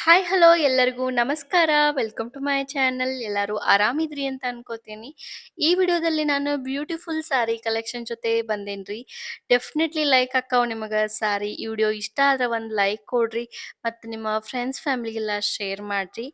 Hi hello ಎಲ್ಲರಿಗೂ ನಮಸ್ಕಾರ. Welcome to my channel. ಎಲ್ಲರೂ ಆರಾಮಿದ್ರಿ ಅಂತ ಅನ್ಕೋತೀನಿ. ಈ ವಿಡಿಯೋದಲ್ಲಿ ನಾನು ಬ್ಯೂಟಿಫುಲ್ ಸ್ಯಾರಿ ಕಲೆಕ್ಷನ್ ಜೊತೆ ಬಂದೇನ್ರಿ. ಡೆಫಿನೆಟ್ಲಿ ಲೈಕ್ ಅಕ್ಕಾವ್ ನಿಮಗೆ ಸ್ಯಾರಿ. ಈ ವಿಡಿಯೋ ಇಷ್ಟ ಆದ್ರೆ ಒಂದು ಲೈಕ್ ಕೊಡ್ರಿ ಮತ್ತು ನಿಮ್ಮ ಫ್ರೆಂಡ್ಸ್ ಫ್ಯಾಮಿಲಿಗೆಲ್ಲ ಶೇರ್ ಮಾಡ್ರಿ.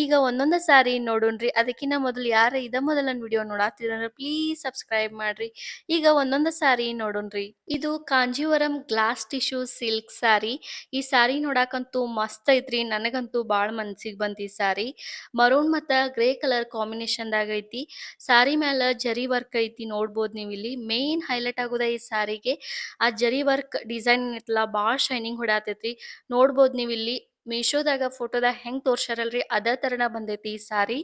ಈಗ ಒಂದೊಂದು ಸ್ಯಾರಿ ನೋಡೋಣ್ರಿ. ಅದಕ್ಕಿಂತ ಮೊದಲು ಯಾರು ಮೊದಲ ವಿಡಿಯೋ ನೋಡಾತಿದ್ರೆ ಪ್ಲೀಸ್ ಸಬ್ಸ್ಕ್ರೈಬ್ ಮಾಡ್ರಿ. ಈಗ ಒಂದೊಂದು ಸ್ಯಾರಿ ನೋಡೋಣ್ರಿ. ಇದು Kanjeevaram glass tissue silk sari. ಈ ಸ್ಯಾರಿ ನೋಡಾಕಂತೂ ಮಸ್ತ್ ಐತ್ರಿ. ನನಗಂತೂ ಭಾಳ ಮನ್ಸಿಗೆ ಬಂತು ಈ ಸ್ಯಾರಿ. ಮರೂನ್ ಮತ್ತು ಗ್ರೇ ಕಲರ್ ಕಾಂಬಿನೇಷನ್ದಾಗ ಐತಿ. ಸ್ಯಾರಿ ಮ್ಯಾಲ ಜರಿ ವರ್ಕ್ ಐತಿ ನೋಡ್ಬೋದು ನೀವು ಇಲ್ಲಿ. ಮೇನ್ ಹೈಲೈಟ್ ಆಗೋದ ಈ ಸ್ಯಾರಿಗೆ ಆ ಜರಿ ವರ್ಕ್ ಡಿಸೈನ್ ಐತಲ್ಲ ಭಾಳ ಶೈನಿಂಗ್ ಹೊಡ್ಯಾತೈತ್ರಿ. ನೋಡ್ಬೋದು ನೀವು ಇಲ್ಲಿ ಮೀಶೋದಾಗ ಫೋಟೋದಾಗ ಹೆಂಗ್ ತೋರ್ಸ್ಯಾರಲ್ರಿ ಅದೇ ತರನ ಬಂದೈತಿ ಈ ಸ್ಯಾರಿ.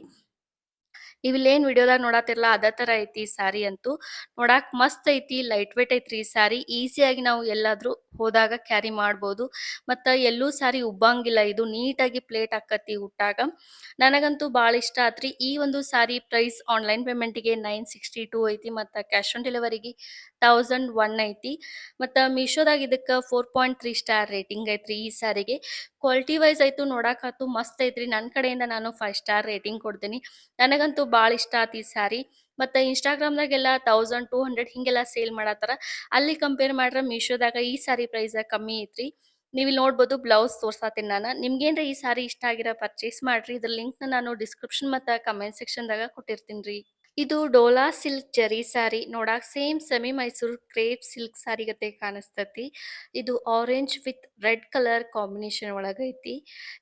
ನೀವಿಲ್ಲೇನ್ ವಿಡಿಯೋದಾಗ ನೋಡಾತಿರಲ್ಲ ಅದೇ ತರ ಐತಿ ಈ ಸ್ಯಾರಿ ಅಂತೂ. ನೋಡಾಕ್ ಮಸ್ತ್ ಐತಿ, ಲೈಟ್ ವೇಟ್ ಐತ್ರಿ ಈ ಸ್ಯಾರಿ. ಈಸಿಯಾಗಿ ನಾವು ಎಲ್ಲಾದ್ರೂ ಹೋದಾಗ ಕ್ಯಾರಿ ಮಾಡ್ಬೋದು. ಮತ್ತ ಎಲ್ಲೂ ಸ್ಯಾರಿ ಉಬ್ಬಂಗಿಲ್ಲ, ಇದು ನೀಟಾಗಿ ಪ್ಲೇಟ್ ಆಕ್ಕತಿ ಉಟ್ಟಾಗ. ನನಗಂತೂ ಭಾಳ ಇಷ್ಟ ಆತ್ರಿ. ಈ ಒಂದು ಸ್ಯಾರಿ ಪ್ರೈಸ್ ಆನ್ಲೈನ್ ಪೇಮೆಂಟಿಗೆ 962 ಐತಿ ಮತ್ತು ಕ್ಯಾಶ್ ಆನ್ ಡೆಲಿವರಿಗೆ 1001 ಐತಿ. ಮತ್ತು ಮೀಶೋದಾಗ ಇದಕ್ಕೆ 4.3 ಸ್ಟಾರ್ ರೇಟಿಂಗ್ ಐತ್ರಿ ಈ ಸ್ಯಾರಿಗೆ. ಕ್ವಾಲಿಟಿ ವೈಸ್ ಆಯ್ತು ನೋಡಾಕಂತೂ ಮಸ್ತ್ ಐತ್ರಿ. ನನ್ನ ಕಡೆಯಿಂದ ನಾನು 5 ಸ್ಟಾರ್ ರೇಟಿಂಗ್ ಕೊಡ್ತೀನಿ. ನನಗಂತೂ ಭಾಳ ಇಷ್ಟ ಆತು ಈ ಸ್ಯಾರಿ. ಮತ್ತು ಇನ್ಸ್ಟಾಗ್ರಾಮ್ದಾಗೆಲ್ಲ 1200 ಹಿಂಗೆಲ್ಲ ಸೇಲ್ ಮಾಡತ್ತಾರ. ಅಲ್ಲಿ ಕಂಪೇರ್ ಮಾಡ್ರೆ ಮೀಶೋದಾಗ ಈ ಸ್ಯಾರಿ ಪ್ರೈಸ್ ಕಮ್ಮಿ ಐತ್ರಿ. ನೀವಿಲ್ಲಿ ನೋಡ್ಬೋದು ಬ್ಲೌಸ್ ತೋರ್ಸಾತೀನಿ ನಾನು. ನಿಮ್ಗೇನ್ರ ಈ ಸ್ಯಾರಿ ಇಷ್ಟ ಆಗಿರ ಪರ್ಚೇಸ್ ಮಾಡ್ರಿ. ಇದ್ರ ಲಿಂಕ್ನ ನಾನು ಡಿಸ್ಕ್ರಿಪ್ಷನ್ ಮತ್ತು ಕಮೆಂಟ್ ಸೆಕ್ಷನ್ದಾಗ ಕೊಟ್ಟಿರ್ತೀನಿ ರೀ. ಇದು ಡೋಲಾ ಸಿಲ್ಕ್ ಜರಿ ಸ್ಯಾರಿ. ನೋಡಾಕ same semi Mysuru crepe silk sari ಗತೆ ಕಾಣಿಸ್ತತಿ. ಇದು orange with red colour combination ಒಳಗೈತಿ.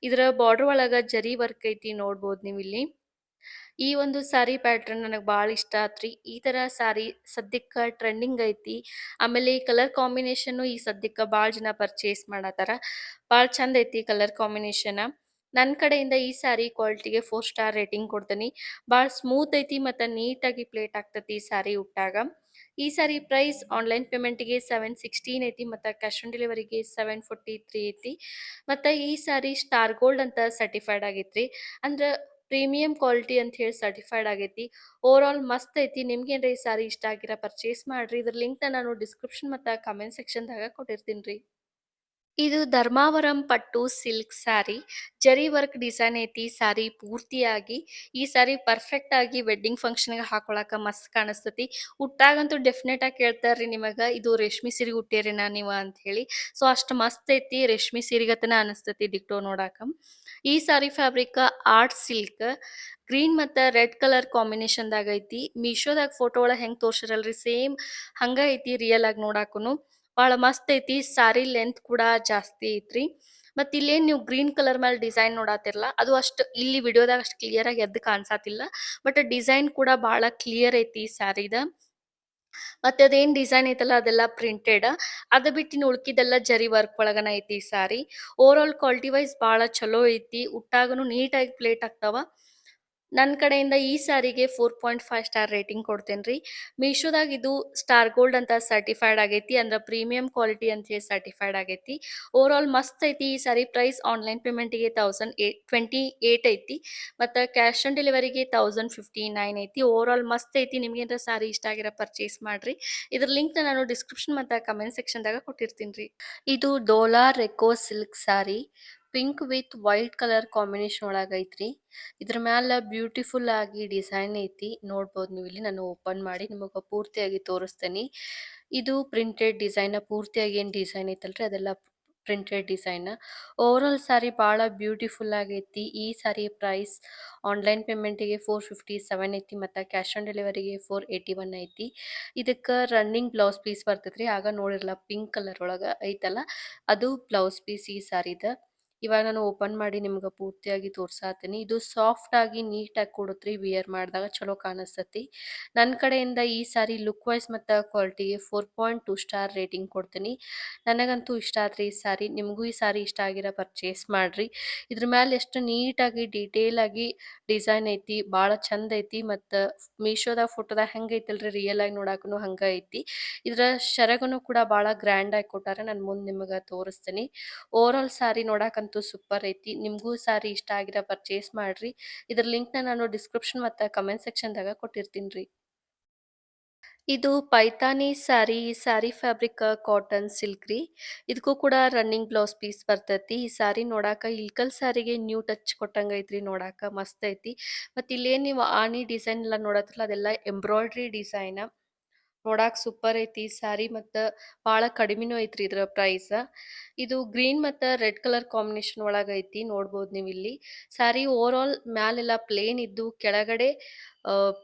ಇದರ ಬಾರ್ಡರ್ ಒಳಗ ಜರಿ ವರ್ಕ್ ಐತಿ ನೋಡ್ಬೋದು ನೀವು ಇಲ್ಲಿ. ಈ ಒಂದು ಸ್ಯಾರಿ ಪ್ಯಾಟರ್ನ್ ನನಗೆ ಭಾಳ ಇಷ್ಟ ಆತ್ರಿ. ಈ ಥರ ಸ್ಯಾರಿ ಸದ್ಯಕ್ಕೆ ಟ್ರೆಂಡಿಂಗ್ ಐತಿ. ಆಮೇಲೆ ಈ ಕಲರ್ ಕಾಂಬಿನೇಷನ್ನು ಈ ಸದ್ಯಕ್ಕೆ ಭಾಳ ಜನ ಪರ್ಚೇಸ್ ಮಾಡತ್ತಾರ. ಭಾಳ ಚಂದ ಐತಿ ಕಲರ್ ಕಾಂಬಿನೇಷನ್. ನನ್ನ ಕಡೆಯಿಂದ ಈ ಸ್ಯಾರಿ ಕ್ವಾಲಿಟಿಗೆ 4 ಸ್ಟಾರ್ ರೇಟಿಂಗ್ ಕೊಡ್ತೀನಿ. ಭಾಳ ಸ್ಮೂತ್ ಐತಿ ಮತ್ತು ನೀಟಾಗಿ ಪ್ಲೇಟ್ ಆಗ್ತತಿ ಈ ಸ್ಯಾರಿ ಉಟ್ಟಾಗ. ಈ ಸ್ಯಾರಿ ಪ್ರೈಸ್ ಆನ್ಲೈನ್ ಪೇಮೆಂಟಿಗೆ 716 ಐತಿ ಮತ್ತು ಕ್ಯಾಶ್ ಆನ್ ಡೆಲಿವರಿಗೆ 743 ಐತಿ. ಮತ್ತು ಈ ಸ್ಯಾರಿ ಸ್ಟಾರ್ ಗೋಲ್ಡ್ ಅಂತ ಸರ್ಟಿಫೈಡ್ ಆಗೈತ್ರಿ. ಅಂದ್ರೆ ಪ್ರೀಮಿಯಂ ಕ್ವಾಲಿಟಿ ಅಂತ ಹೇಳಿ ಸರ್ಟಿಫೈಡ್ ಆಗೈತಿ. ಓವರ್ ಆಲ್ ಮಸ್ತ್ ಐತಿ. ನಿಮ್ಗೇನ್ರ ಈ ಸ್ಯಾರಿ ಇಷ್ಟ ಆಗಿರ ಪರ್ಚೇಸ್ ಮಾಡ್ರಿ. ಇದ್ರ ಲಿಂಕ್ನ ನಾನು ಡಿಸ್ಕ್ರಿಪ್ಷನ್ ಮತ್ತು ಕಮೆಂಟ್ ಸೆಕ್ಷನ್ದಾಗ ಕೊಟ್ಟಿರ್ತೀನಿ ರೀ. ಇದು ಧರ್ಮಾವರಂ ಪಟ್ಟು ಸಿಲ್ಕ್ ಸ್ಯಾರಿ. ಜರಿ ವರ್ಕ್ ಡಿಸೈನ್ ಐತಿ ಸ್ಯಾರಿ ಪೂರ್ತಿಯಾಗಿ. ಈ ಸ್ಯಾರಿ ಪರ್ಫೆಕ್ಟ್ ಆಗಿ ವೆಡ್ಡಿಂಗ್ ಫಂಕ್ಷನ್‌ಗೆ ಹಾಕೊಳಕ ಮಸ್ತ್ ಕಾಣಿಸ್ತತಿ. ಉಟ್ಟಾಗಂತೂ ಡೆಫಿನೆಟ್ ಆಗಿ ಕೇಳ್ತಾರ್ರಿ ನಿಮಗ, ಇದು ರೇಷ್ಮೆ ಸೀರೆ ಉಟ್ಟಿರೇನಾ ನೀವ ಅಂತ ಹೇಳಿ. ಸೊ ಅಷ್ಟು ಮಸ್ತ್ ಐತಿ. ರೇಷ್ಮೆ ಸೀರೆಗತನ ಅನಿಸ್ತತಿ ಡಿಕ್ಟೋ ನೋಡಾಕ. ಈ sari fabric art silk green ಮತ್ತು ರೆಡ್ ಕಲರ್ ಕಾಂಬಿನೇಷನ್‌ದಾಗ ಐತಿ. ಮೀಶೋದಾಗ ಫೋಟೋ ಒಳಗೆ ಹೆಂಗ್ ತೋರ್ಸಿರಲ್ರಿ ಸೇಮ್ ಹಂಗ ಐತಿ ರಿಯಲ್ ಆಗಿ ನೋಡಾಕುನು. ಭಾಳ ಮಸ್ತ್ ಐತಿ. ಸ್ಯಾರಿ ಲೆಂತ್ ಕೂಡ ಜಾಸ್ತಿ ಐತ್ರಿ. ಮತ್ತು ಇಲ್ಲೇನು ನೀವು ಗ್ರೀನ್ ಕಲರ್ ಮೇಲೆ ಡಿಸೈನ್ ನೋಡಾತಿರಲ್ಲ ಅದು ಅಷ್ಟು ಇಲ್ಲಿ ವಿಡಿಯೋದಾಗ ಅಷ್ಟು ಕ್ಲಿಯರ್ ಆಗಿ ಎದ್ದು ಕಾಣಿಸಾತಿಲ್ಲ. ಬಟ್ ಡಿಸೈನ್ ಕೂಡ ಭಾಳ ಕ್ಲಿಯರ್ ಐತಿ ಸ್ಯಾರಿದ. ಮತ್ತೆ ಅದೇನು ಡಿಸೈನ್ ಐತಲ್ಲ ಅದೆಲ್ಲ ಪ್ರಿಂಟೆಡ್. ಅದು ಬಿಟ್ಟು ಇನ್ನು ಉಳ್ಕಿದ್ದೆಲ್ಲ ಜರಿ ವರ್ಕ್ ಒಳಗನ ಐತಿ ಈ sari. Over all quality wise ಭಾಳ ಚಲೋ ಐತಿ. ಉಟ್ಟಾಗನು ನೀಟಾಗಿ ಪ್ಲೇಟ್ ಆಗ್ತಾವ. ನನ್ನ ಕಡೆಯಿಂದ ಈ ಸ್ಯಾರಿಗೆ 4.5 ಸ್ಟಾರ್ ರೇಟಿಂಗ್ ಕೊಡ್ತೇನ್ರಿ. ಮೀಶೋದಾಗ ಇದು ಸ್ಟಾರ್ ಗೋಲ್ಡ್ ಅಂತ ಸರ್ಟಿಫೈಡ್ ಆಗೈತಿ. ಅಂದ್ರೆ ಪ್ರೀಮಿಯಂ ಕ್ವಾಲಿಟಿ ಅಂತ ಹೇಳಿ ಸರ್ಟಿಫೈಡ್ ಆಗೈತಿ. ಓವರ್ ಆಲ್ ಮಸ್ತ್ ಐತಿ. ಈ ಸ್ಯಾರಿ ಪ್ರೈಸ್ ಆನ್ಲೈನ್ ಪೇಮೆಂಟಿಗೆ 1028 ಐತಿ ಮತ್ತು ಕ್ಯಾಶ್ ಆನ್ ಡೆಲಿವರಿಗೆ 1059 ಐತಿ. ಓವರ್ ಆಲ್ ಮಸ್ತ್ ಐತಿ. ನಿಮ್ಗೇನಾರ ಸ್ಯಾರಿ ಇಷ್ಟ ಆಗಿರ ಪರ್ಚೇಸ್ ಮಾಡ್ರಿ. ಇದ್ರ ಲಿಂಕ್ನ ನಾನು ಡಿಸ್ಕ್ರಿಪ್ಷನ್ ಮತ್ತು ಕಮೆಂಟ್ ಸೆಕ್ಷನ್ದಾಗ ಕೊಟ್ಟಿರ್ತೀನಿ ರೀ. ಇದು ಡೋಲಾ ರೆಕೋ silk sari. Pink with white colour combination ಒಳಗೈತ್ರಿ. ಇದ್ರ ಮ್ಯಾಲ ಬ್ಯೂಟಿಫುಲ್ ಆಗಿ ಡಿಸೈನ್ ಐತಿ ನೋಡ್ಬೋದು ನೀವು ಇಲ್ಲಿ. ನಾನು ಓಪನ್ ಮಾಡಿ ನಿಮಗೆ ಪೂರ್ತಿಯಾಗಿ ತೋರಿಸ್ತೇನೆ. ಇದು ಪ್ರಿಂಟೆಡ್ ಡಿಸೈನ್ ಪೂರ್ತಿಯಾಗಿ ಏನು ಡಿಸೈನ್ ಐತಲ್ರಿ ಅದೆಲ್ಲ printed design. Over all sari ಭಾಳ ಬ್ಯೂಟಿಫುಲ್ ಆಗೈತಿ. ಈ ಸ್ಯಾರಿ ಪ್ರೈಸ್ ಆನ್ಲೈನ್ ಪೇಮೆಂಟಿಗೆ 457 ಐತಿ ಮತ್ತು ಕ್ಯಾಶ್ ಆನ್ ಡೆಲಿವರಿಗೆ 481 ಐತಿ. ಇದಕ್ಕೆ ರನ್ನಿಂಗ್ ಬ್ಲೌಸ್ ಪೀಸ್ ಬರ್ತೈತ್ರಿ. ಆಗ ನೋಡಿರಲ್ಲ ಪಿಂಕ್ ಕಲರ್ ಒಳಗೆ ಐತಲ್ಲ ಅದು ಬ್ಲೌಸ್ ಪೀಸ್ ಈ ಸ್ಯಾರಿದ. ಇವಾಗ ನಾನು ಓಪನ್ ಮಾಡಿ ನಿಮ್ಗೆ ಪೂರ್ತಿಯಾಗಿ ತೋರ್ಸಾತೀನಿ. ಇದು ಸಾಫ್ಟ್ ಆಗಿ ನೀಟಾಗಿ ಕೊಡುತ್ರಿ. ವಿಯರ್ ಮಾಡಿದಾಗ ಚಲೋ ಕಾಣಿಸ್ತತಿ. ನನ್ನ ಕಡೆಯಿಂದ ಈ ಸ್ಯಾರಿ ಲುಕ್ ವೈಸ್ ಮತ್ತು ಕ್ವಾಲಿಟಿಗೆ 4.2 ಸ್ಟಾರ್ ರೇಟಿಂಗ್ ಕೊಡ್ತೀನಿ. ನನಗಂತೂ ಇಷ್ಟ ಆತ್ರಿ ಈ ಸ್ಯಾರಿ. ನಿಮಗೂ ಈ ಸ್ಯಾರಿ ಇಷ್ಟ ಆಗಿರ ಪರ್ಚೇಸ್ ಮಾಡ್ರಿ. ಇದ್ರ ಮ್ಯಾಲೆ ಎಷ್ಟು ನೀಟಾಗಿ ಡೀಟೇಲ್ ಆಗಿ ಡಿಸೈನ್ ಐತಿ. ಭಾಳ ಚಂದ ಐತಿ. ಮತ್ತು ಮೀಶೋದಾಗ ಫೋಟೋದಾಗ ಹೆಂಗೆ ಐತಲ್ರಿ ರಿಯಲ್ ಆಗಿ ನೋಡಾಕನು ಹಂಗೆ ಐತಿ. ಇದರ ಸೆರಗನು ಕೂಡ ಭಾಳ ಗ್ರ್ಯಾಂಡ್ ಆಗಿ ಕೊಟ್ಟಾರ. ನಾನು ಮುಂದೆ ನಿಮಗೆ ತೋರಿಸ್ತೀನಿ. ಓವರ್ ಆಲ್ ಸ್ಯಾರಿ ನೋಡಾಕಂತೂ ಸೂಪರ್ ಐತಿ. ನಿಮಗೂ ಸ್ಯಾರಿ ಇಷ್ಟ ಆಗಿರ ಪರ್ಚೇಸ್ ಮಾಡ್ರಿ. ಇದ್ರ ಲಿಂಕ್ನ ನಾನು ಡಿಸ್ಕ್ರಿಪ್ಷನ್ ಮತ್ತು ಕಮೆಂಟ್ ಸೆಕ್ಷನ್ದಾಗ ಕೊಟ್ಟಿರ್ತೀನಿ ರೀ. ಇದು Paithani sari, sari fabric cotton silk ರೀ. ಇದಕ್ಕೂ ಕೂಡ ರನ್ನಿಂಗ್ ಬ್ಲೌಸ್ ಪೀಸ್ ಬರ್ತೈತಿ. ಈ ಸ್ಯಾರಿ ನೋಡಾಕ ಇಳ್ಕಲ್ ಸ್ಯಾರಿಗೆ ನ್ಯೂ ಟಚ್ ಕೊಟ್ಟಂಗ ಐತ್ರಿ ನೋಡಾಕ ಮಸ್ತ್ ಐತಿ. ಮತ್ತ್ ಇಲ್ಲೇನ್ ನೀವು ಆನಿ ಡಿಸೈನ್ ಎಲ್ಲ ನೋಡತ್ರಲ್ಲ ಅದೆಲ್ಲ ಎಂಬ್ರಾಯ್ಡ್ರಿ ಡಿಸೈನ್. ನೋಡಾಕ್ ಸೂಪರ್ ಐತಿ ಸ್ಯಾರಿ ಮತ್ತ ಭಾಳ ಕಡಿಮೆನೂ ಐತ್ರಿ ಇದ್ರ ಪ್ರೈಸ್. ಇದು ಗ್ರೀನ್ ಮತ್ತ ರೆಡ್ ಕಲರ್ ಕಾಂಬಿನೇಷನ್ ಒಳಗ ಐತಿ ನೋಡ್ಬೋದು ನೀವಿಲ್ಲಿ. ಸ್ಯಾರಿ ಓವರ್ ಆಲ್ ಮ್ಯಾಲೆಲ್ಲ ಪ್ಲೇನ್ ಇದ್ದು ಕೆಳಗಡೆ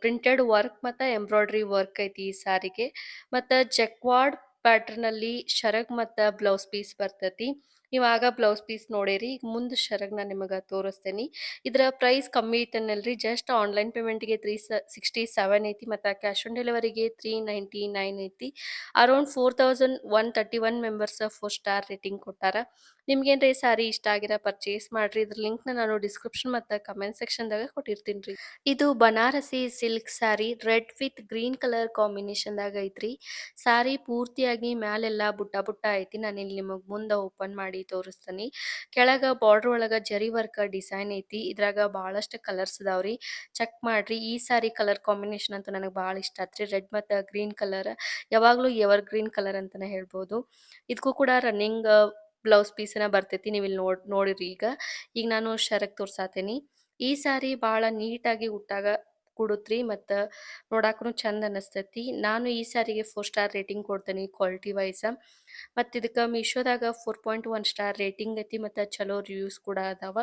ಪ್ರಿಂಟೆಡ್ ವರ್ಕ್ ಮತ್ತ ಎಂಬ್ರಾಯ್ಡ್ರಿ ವರ್ಕ್ ಐತಿ ಈ ಸ್ಯಾರಿಗೆ. ಮತ್ತ ಜಕ್ವಾರ್ಡ್ ಪ್ಯಾಟರ್ನ್ ಅಲ್ಲಿ ಶರಗ್ ಮತ್ತ ಬ್ಲೌಸ್ ಪೀಸ್ ಬರ್ತೈತಿ. ನೀವಾಗ ಬ್ಲೌಸ್ ಪೀಸ್ ನೋಡಿರಿ. ಈಗ ಮುಂದ್ ಶರಗ್ ನಾ ನಿಮಗ ತೋರಿಸ್ತೇನಿ. ಇದ್ರ ಪ್ರೈಸ್ ಕಮ್ಮಿ ಐತನಲ್ರಿ ಜಸ್ಟ್ ಆನ್‌ಲೈನ್ ಪೇಮೆಂಟ್‌ಗೆ 367 ಐತಿ ಮತ್ತ ಕ್ಯಾಶ್ ಆನ್ ಡೆಲಿವರಿಗೆ 399 ಐತಿ. ಅರೌಂಡ್ 4131 ಮೆಂಬರ್ಸ್ 4 ಸ್ಟಾರ್ ರೇಟಿಂಗ್ ಕೊಟ್ಟಾರ. ನಿಮ್ಗೇನ್ರಿ ಸ್ಯಾರಿ ಇಷ್ಟ ಆಗಿರ ಪರ್ಚೇಸ್ ಮಾಡ್ರಿ. ಇದ್ರ ಲಿಂಕ್‌ನ ನಾನು ಡಿಸ್ಕ್ರಿಪ್ಷನ್ ಮತ್ತ ಕಮೆಂಟ್ ಸೆಕ್ಷನ್‌ದಾಗ ಕೊಟ್ಟಿರ್ತೀನ್ರಿ. ಇದು Banarasi silk sari red with green colour ಕಾಂಬಿನೇಷನ್‌ದಾಗ ಐತ್ರಿ. ಸ್ಯಾರಿ ಪೂರ್ತಿಯಾಗಿ ಮ್ಯಾಲೆಲ್ಲ ಬುಟ್ಟ ಬುಟ್ಟ ಐತಿ. ನಾನಿಲ್ಲಿ ನಿಮಗ್ ಮುಂದ ಓಪನ್ ಮಾಡಿ ತೋರಿಸ್ತೀನಿ. ಕೆಳಗ ಬಾರ್ಡರ್ ಒಳಗ ಜರಿ ವರ್ಕ್ ಡಿಸೈನ್ ಐತಿ. ಇದ್ರಾಗ ಬಹಳಷ್ಟು ಕಲರ್ಸ್ ಅದಾವ್ರಿ. ಚೆಕ್ ಮಾಡ್ರಿ. ಈ ಸ್ಯಾರಿ ಕಲರ್ ಕಾಂಬಿನೇಷನ್ ಅಂತೂ ನನಗೆ ಭಾಳ ಇಷ್ಟ ಆತ್ರಿ. ರೆಡ್ ಮತ್ತು ಗ್ರೀನ್ ಕಲರ್ ಯಾವಾಗ್ಲೂ ಎವರ್ ಗ್ರೀನ್ ಕಲರ್ ಅಂತಾನೆ ಹೇಳ್ಬೋದು. ಇದಕ್ಕೂ ಕೂಡ ರನ್ನಿಂಗ್ ಬ್ಲೌಸ್ ಪೀಸನ ಬರ್ತೈತಿ. ನೀವು ಇಲ್ಲಿ ನೋಡಿರಿ ಈಗ. ಈಗ ನಾನು ಶರಕ್ ತೋರ್ಸಾತೇನಿ. ಈ ಸ್ಯಾರಿ ಭಾಳ ನೀಟಾಗಿ ಉಟ್ಟಾಗ ಕೂಡುತ್ರಿ ಮತ್ತು ನೋಡಾಕೂ ಚಂದ ಅನಿಸ್ತೈತಿ. ನಾನು ಈ ಸ್ಯಾರಿಗೆ 4 ಸ್ಟಾರ್ ರೇಟಿಂಗ್ ಕೊಡ್ತೇನೆ ಕ್ವಾಲಿಟಿ ವೈಸ್. ಮತ್ತು ಇದಕ್ಕೆ ಮೀಶೋದಾಗ 4.1 ಸ್ಟಾರ್ ರೇಟಿಂಗ್ ಐತಿ ಮತ್ತು ಚಲೋ ರಿವ್ಯೂಸ್ ಕೂಡ ಅದಾವ.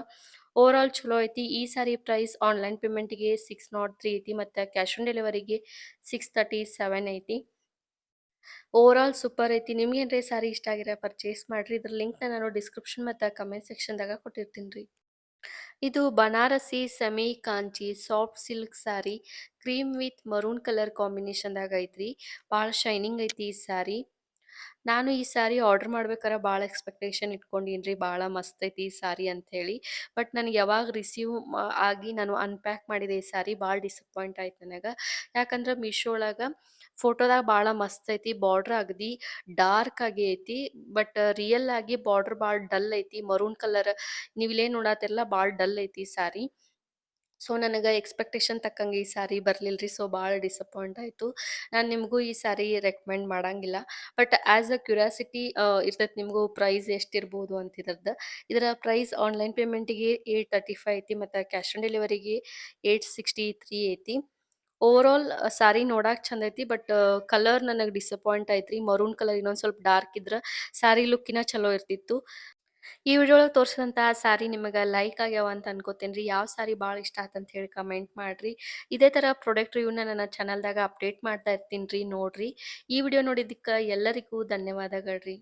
ಓವರ್ ಆಲ್ ಚಲೋ ಐತಿ. ಈ ಸ್ಯಾರಿ ಪ್ರೈಸ್ ಆನ್‌ಲೈನ್ ಪೇಮೆಂಟ್‌ಗೆ 603 ಐತಿ ಮತ್ತು ಕ್ಯಾಶ್ ಆನ್ ಡೆಲಿವರಿಗೆ 637 ಐತಿ. ಓವರ್ ಆಲ್ ಸೂಪರ್ ಐತಿ. ನಿಮ್ಗೇನ್ರಿ ಸ್ಯಾರಿ ಇಷ್ಟ ಆಗಿರ ಪರ್ಚೇಸ್ ಮಾಡ್ರಿ. ಇದ್ರ ಲಿಂಕ್‌ನ ನಾನು ಡಿಸ್ಕ್ರಿಪ್ಷನ್ ಮತ್ತು ಕಮೆಂಟ್ ಸೆಕ್ಷನ್‌ದಾಗ ಕೊಟ್ಟಿರ್ತೀನಿ. ಇದು Banarasi semi Kanchi soft silk sari cream with maroon colour ಕಾಂಬಿನೇಷನ್ದಾಗ ಐತ್ರಿ. ಭಾಳ ಶೈನಿಂಗ್ ಐತಿ ಈ ಸ್ಯಾರಿ. ನಾನು ಈ ಸ್ಯಾರಿ ಆರ್ಡರ್ ಮಾಡ್ಬೇಕಾರೆ ಭಾಳ ಎಕ್ಸ್ಪೆಕ್ಟೇಷನ್ ಇಟ್ಕೊಂಡೀನಿ ಭಾಳ ಮಸ್ತ್ ಐತಿ ಈ ಸ್ಯಾರಿ ಅಂಥೇಳಿ. ಬಟ್ ನನಗೆ ಯಾವಾಗ ರಿಸೀವ್ ಆಗಿ ನಾನು ಅನ್‌ಪ್ಯಾಕ್ ಮಾಡಿದೆ ಈ ಸ್ಯಾರಿ ಭಾಳ ಡಿಸಪಾಯಿಂಟ್ ಆಯ್ತು ನನಗೆ. ಯಾಕಂದ್ರೆ ಮೀಶೋ ಒಳಗೆ ಫೋಟೋದಾಗ ಭಾಳ ಮಸ್ತ್ ಐತಿ. ಬಾರ್ಡ್ರ್ ಅಗದಿ ಡಾರ್ಕ್ ಆಗಿ ಐತಿ. ಬಟ್ ರಿಯಲ್ ಆಗಿ ಬಾರ್ಡ್ರ್ ಭಾಳ ಡಲ್ ಐತಿ. ಮರೂನ್ ಕಲರ್ ನೀವಿಲ್ಲೇನು ನೋಡಾತಿರಲ್ಲ ಭಾಳ ಡಲ್ ಐತಿ ಸ್ಯಾರಿ. ಸೊ ನನಗೆ ಎಕ್ಸ್ಪೆಕ್ಟೇಷನ್ ತಕ್ಕಂಗೆ ಈ ಸ್ಯಾರಿ ಬರ್ಲಿಲ್ರಿ. ಸೊ ಭಾಳ ಡಿಸಪಾಯಿಂಟ್ ಆಯಿತು. ನಾನು ನಿಮಗೂ ಈ ಸ್ಯಾರಿ ರೆಕಮೆಂಡ್ ಮಾಡಂಗಿಲ್ಲ. ಬಟ್ ಆ್ಯಸ್ ಅ ಕ್ಯೂರಿಯಾಸಿಟಿ ಇರ್ತೈತಿ ನಿಮಗೂ ಪ್ರೈಸ್ ಎಷ್ಟಿರ್ಬೋದು ಅಂತ ಇದ್ರದ್ದು. ಇದರ ಪ್ರೈಸ್ ಆನ್‌ಲೈನ್ ಪೇಮೆಂಟಿಗೆ 835 ಐತಿ ಮತ್ತು ಕ್ಯಾಶ್ ಆನ್ ಡೆಲಿವರಿಗೆ 863 ಐತಿ. ಓವರ್ ಆಲ್ ಸ್ಯಾರಿ ನೋಡಾಕ್ ಚಂದ ಐತಿ. ಬಟ್ ಕಲರ್ ನನಗೆ ಡಿಸಪಾಯಿಂಟ್ ಆಯ್ತ್ರಿ. ಮರೂನ್ ಕಲರ್ ಇನ್ನೊಂದು ಸ್ವಲ್ಪ ಡಾರ್ಕ್ ಇದ್ರೆ ಸ್ಯಾರಿ ಲುಕ್ ಇನ್ನ ಚಲೋ ಇರ್ತಿತ್ತು. ಈ ವಿಡಿಯೋ ಒಳಗೆ ತೋರಿಸಿದಂತಹ ಸ್ಯಾರಿ ನಿಮಗೆ ಲೈಕ್ ಆಗ್ಯಾವ ಅಂತ ಅನ್ಕೋತೇನೆ ರೀ. ಯಾವ ಸ್ಯಾರಿ ಭಾಳ ಇಷ್ಟ ಆತಂತ ಹೇಳಿ ಕಮೆಂಟ್ ಮಾಡ್ರಿ. ಇದೇ ಥರ ಪ್ರಾಡಕ್ಟ್ ರಿವ್ಯೂನ ನನ್ನ ಚಾನಲ್ದಾಗ ಅಪ್ಡೇಟ್ ಮಾಡ್ತಾ ಇರ್ತೀನಿ ರೀ ನೋಡ್ರಿ. ಈ ವಿಡಿಯೋ ನೋಡಿದ್ದಕ್ಕೆ ಎಲ್ಲರಿಗೂ ಧನ್ಯವಾದಗಳು ರೀ.